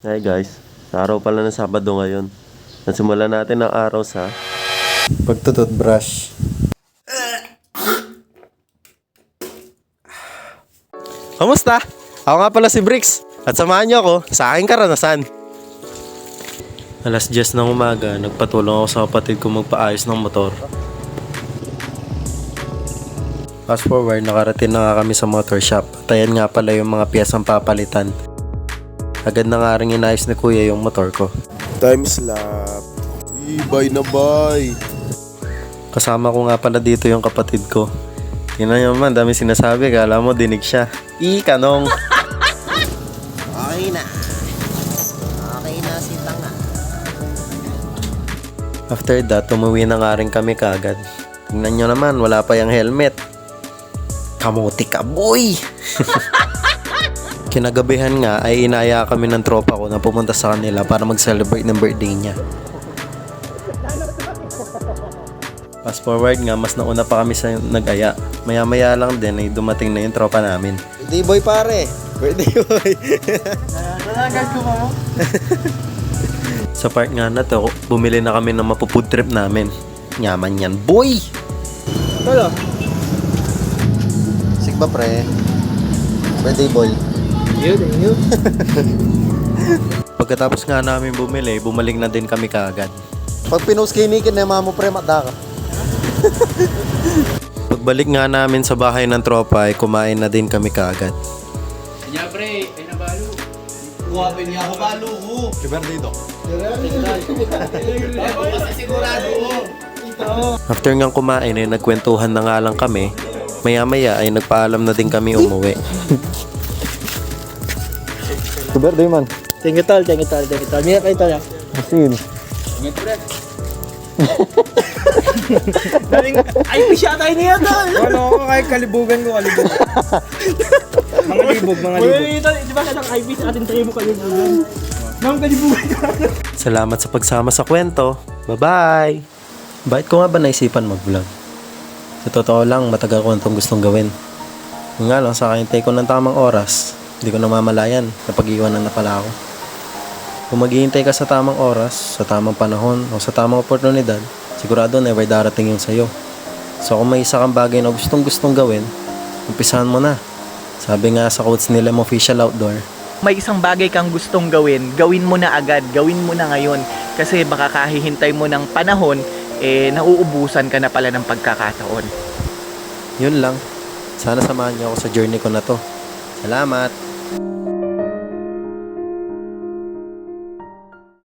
Hi guys, sa araw pala ng Sabado ngayon. Nasimulan natin ang araw sa pagtututbrush. Kamusta? Ako nga pala si Bricks at samahan niyo ako sa aking karanasan. Alas 10 ng umaga, nagpatulong ako sa kapatid ko magpaayos ng motor. Fast forward, nakarating na nga kami sa motor shop. At ayan nga pala yung mga piyesang papalitan. Agad na nga rin inayos ni kuya yung motor ko. Time slap. Bye na bye. Kasama ko nga pala dito yung kapatid ko. Tingnan nyo naman, dami sinasabi. Kala mo dinig siya. Kanong. Okay na. Okay na si Tanga. After that, umuwi na nga rin kami kaagad. Tingnan nyo naman, wala pa yung helmet. Kamuti ka, boy! Kinagabihan nga ay inaya kami ng tropa ko na pumunta sa kanila para mag-celebrate ng birthday niya. Fast forward nga, mas nauna pa kami sa nag-aya. Maya-maya lang din ay dumating na yung tropa namin. Birthday boy pare. Birthday boy! Sa part nga na to, bumili na kami ng mapufood trip namin. Yaman yan, boy! Tolo. Sig ba pre? Birthday boy. Yun. Pagkatapos nga namin bumili, bumalik na din kami kaagad. Pag pinuskinikin na mamo pre matda ka. Pagbalik nga namin sa bahay ng tropa ay kumain na din kami kaagad. Kanya pre, ay nabalo. Kuwapin niya ako balo ko. Kiber dito. Basta sigurado ko. After nga kumain ay nagkwentuhan na nga lang kami. Maya-maya ay nagpaalam na din kami umuwi. Kiber di man. Thank you tol. Mira kayo tol. Asin. Ngayon pre. Ay, pisya tayo niya tol. Ano ako kahit kalibugan ko, kalibugan. Mga libog. Di ba sa IB sa ating tray mo kalibugan? Nang kalibugan ka. Salamat sa pagsama sa kwento. Bye-bye! Bakit ko nga ba naisipan mag-vlog? Sa totoo lang, matagal ko itong gustong gawin. Yung nga lang, sa kakintay ko ng tamang oras, hindi ko namamalayan na pag-iwanan na pala ako. Kung maghihintay ka sa tamang oras, sa tamang panahon, o sa tamang oportunidad, sigurado never darating yung sa'yo. So kung may isa kang bagay na gustong gawin, umpisahan mo na. Sabi nga sa quotes nila Official Outdoor, may isang bagay kang gustong gawin, gawin mo na agad, gawin mo na ngayon. Kasi baka kahihintay mo ng panahon, nauubusan ka na pala ng pagkakataon. yun lang. Sana samahan niyo ako sa journey ko na to. Salamat!